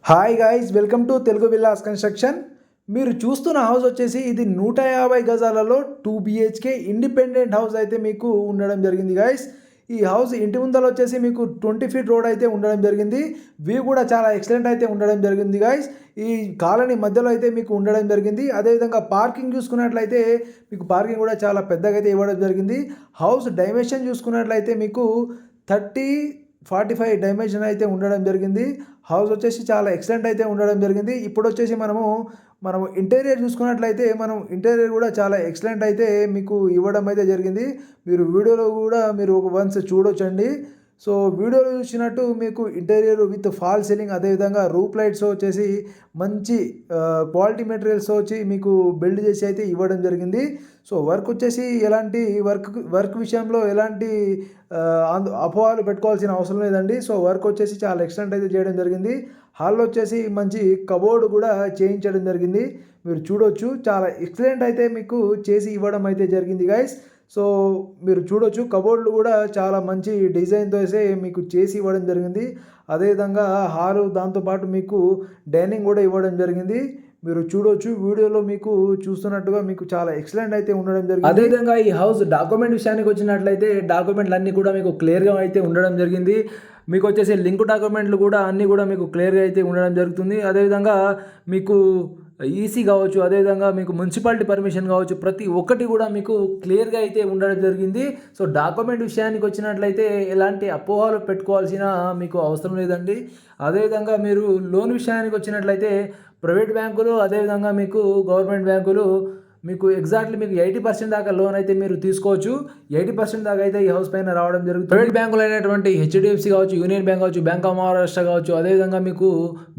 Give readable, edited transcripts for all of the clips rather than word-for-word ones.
Hi guys, welcome to Telugu villas construction. మీరు చూస్తున్న house వచ్చేసి ఇది 150 గజాలలో 2 బిహెచ్కే ఇండిపెండెంట్ హౌస్ అయితే మీకు ఉండడం జరిగింది గైస్. ఈ హౌస్ ఇంటి ముందర వచ్చేసి మీకు 20 ఫీట్ రోడ్ అయితే ఉండడం జరిగింది. వ్యూ కూడా చాలా ఎక్సలెంట్ అయితే ఉండడం జరిగింది గైస్. ఈ కాలనీ మధ్యలో అయితే మీకు ఉండడం జరిగింది. అదేవిధంగా పార్కింగ్ చూసుకున్నట్లయితే మీకు పార్కింగ్ కూడా చాలా పెద్దగా అయితే ఇవ్వడం జరిగింది. హౌస్ డైమెన్షన్ చూసుకున్నట్లయితే మీకు 30-45 డైమెన్షన్ అయితే ఉండడం జరిగింది. హౌస్ వచ్చేసి చాలా ఎక్సలెంట్ అయితే ఉండడం జరిగింది. ఇప్పుడు వచ్చేసి మనము ఇంటీరియర్ చూసుకున్నట్లయితే ఇంటీరియర్ కూడా చాలా ఎక్సలెంట్ అయితే మీకు ఇవ్వడం అయితే జరిగింది. మీరు వీడియోలో కూడా మీరు వన్స్ చూడొచ్చండి. సో వీడియోలో చూసినట్టు మీకు ఇంటీరియర్ విత్ ఫాల్ సీలింగ్, అదేవిధంగా రూప్ లైట్స్ వచ్చేసి మంచి క్వాలిటీ మెటీరియల్స్ వచ్చి మీకు బిల్డ్ చేసి అయితే ఇవ్వడం జరిగింది. సో వర్క్ వచ్చేసి ఎలాంటి వర్క్ విషయంలో ఎలాంటి అపోహలు పెట్టుకోవాల్సిన అవసరం లేదండి. సో వర్క్ వచ్చేసి చాలా ఎక్సలెంట్ అయితే చేయడం జరిగింది. హాల్లో వచ్చేసి మంచి కబోర్డ్ కూడా చేయించడం జరిగింది. మీరు చూడొచ్చు, చాలా ఎక్సలెంట్ అయితే మీకు చేసి ఇవ్వడం అయితే జరిగింది గైస్. సో మీరు చూడొచ్చు, కబోర్డ్లు కూడా చాలా మంచి డిజైన్తో అయితే మీకు చేసి ఇవ్వడం జరిగింది. అదేవిధంగా హాలు దాంతోపాటు మీకు డైనింగ్ కూడా ఇవ్వడం జరిగింది. మీరు చూడొచ్చు, వీడియోలో మీకు చూస్తున్నట్టుగా మీకు చాలా ఎక్సలెంట్ అయితే ఉండడం జరిగింది. అదేవిధంగా ఈ హౌస్ డాక్యుమెంట్ విషయానికి వచ్చినట్లయితే డాక్యుమెంట్లు అన్నీ కూడా మీకు క్లియర్గా అయితే ఉండడం జరిగింది. మీకు వచ్చేసి లింక్ డాక్యుమెంట్లు కూడా అన్నీ కూడా మీకు క్లియర్గా అయితే ఉండడం జరుగుతుంది. అదేవిధంగా మీకు ఈసీ కావచ్చు, అదేవిధంగా మీకు మున్సిపాలిటీ పర్మిషన్ కావచ్చు, ప్రతి ఒక్కటి కూడా మీకు క్లియర్గా అయితే ఉండడం జరిగింది. సో డాక్యుమెంట్ విషయానికి వచ్చినట్లయితే ఎలాంటి అపోహలు పెట్టుకోవాల్సిన మీకు అవసరం లేదండి. అదేవిధంగా మీరు లోన్ విషయానికి వచ్చినట్లయితే ప్రైవేట్ బ్యాంకులు, అదేవిధంగా మీకు గవర్నమెంట్ బ్యాంకులు మీకు ఎగ్జాక్ట్లీ మీకు 80% దాకా లోన్ అయితే మీరు తీసుకోవచ్చు. 80% దాకా అయితే ఈ హౌస్ పైన రావడం జరుగుతుంది. ప్రైవేట్ బ్యాంకులు అయినటువంటి హెచ్డిఎఫ్సి కావచ్చు, యూనియన్ బ్యాంక్ కావచ్చు, బ్యాంక్ ఆఫ్ మహారాష్ట్ర కావచ్చు, అదేవిధంగా మీకు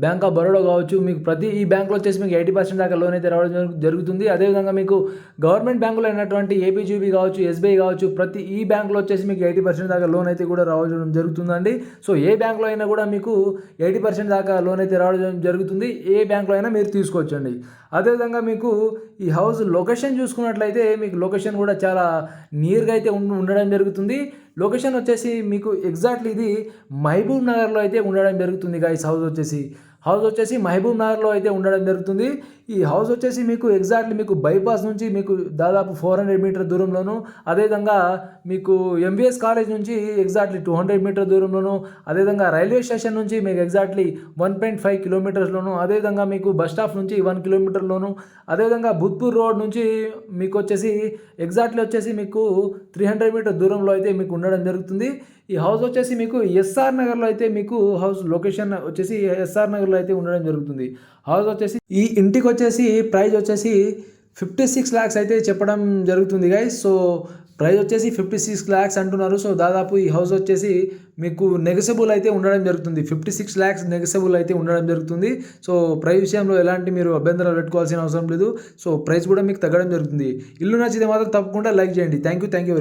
బ్యాంక్ ఆఫ్ బరోడా కావచ్చు, మీకు ప్రతి ఈ బ్యాంకులో వచ్చేసి మీకు 80% దాకా లోన్ అయితే రావడం జరుగుతుంది. అదేవిధంగా మీకు గవర్నమెంట్ బ్యాంకులు అయినటువంటి ఏపీజీబీ కావచ్చు, ఎస్బీఐ కావచ్చు, ప్రతి ఈ బ్యాంకులో వచ్చేసి మీకు 80% దాకా లోన్ అయితే కూడా రావడం జరుగుతుందండి. సో ఏ బ్యాంకులో అయినా కూడా మీకు 80% దాకా లోన్ అయితే రావడం జరుగుతుంది. ఏ బ్యాంకులో అయినా మీరు తీసుకోవచ్చండి. అదేవిధంగా మీకు ఈ హౌస్ లొకేషన్ చూసుకున్నట్లయితే మీకు లొకేషన్ కూడా చాలా నియర్గా అయితే ఉండడం జరుగుతుంది. లొకేషన్ వచ్చేసి మీకు ఎగ్జాక్ట్లీ ఇది మహబూబ్ నగర్లో అయితే ఉండడం జరుగుతుంది గైస్. హౌస్ వచ్చేసి మహబూబ్ నగర్లో అయితే ఉండడం జరుగుతుంది. ఈ హౌస్ వచ్చేసి మీకు ఎగ్జాక్ట్లీ మీకు బైపాస్ నుంచి మీకు దాదాపు 400 మీటర్ దూరంలోను, అదేవిధంగా మీకు ఎంబీఎస్ కాలేజ్ నుంచి ఎగ్జాక్ట్లీ 200 మీటర్ దూరంలోను, అదేవిధంగా రైల్వే స్టేషన్ నుంచి మీకు ఎగ్జాక్ట్లీ 1.5 కిలోమీటర్స్లోను, అదేవిధంగా మీకు బస్ స్టాప్ నుంచి 1 కిలోమీటర్లోను, అదేవిధంగా భూత్పూర్ రోడ్ నుంచి మీకు వచ్చేసి ఎగ్జాక్ట్లీ వచ్చేసి మీకు 300 మీటర్ దూరంలో అయితే మీకు ఉండడం జరుగుతుంది. ఈ హౌస్ వచ్చేసి మీకు ఎస్ఆర్ నగర్లో అయితే మీకు హౌస్ లొకేషన్ వచ్చేసి ఎస్ఆర్ నగర్లో అయితే ఉండడం జరుగుతుంది. హౌస్ వచ్చేసి ఈ ఇంటికి వచ్చేసి ప్రైస్ వచ్చేసి 56 lakhs అయితే చెప్పడం జరుగుతుంది గైస్. సో ప్రైస్ వచ్చేసి 56 lakhs అంటున్నారు. సో దాదాపు ఈ హౌస్ వచ్చేసి మీకు నెగసబుల్ అయితే ఉండడం జరుగుతుంది. 56 lakhs నెగసబుల్ అయితే ఉండడం జరుగుతుంది. సో ప్రైస్ విషయంలో ఎలాంటి మీరు అభ్యంతరాలు పెట్టుకోవాల్సిన అవసరం లేదు. సో ప్రైస్ కూడా మీకు తగ్గడం జరుగుతుంది. ఇల్లు నచ్చితే మాత్రం తప్పకుండా లైక్ చేయండి. Thank you.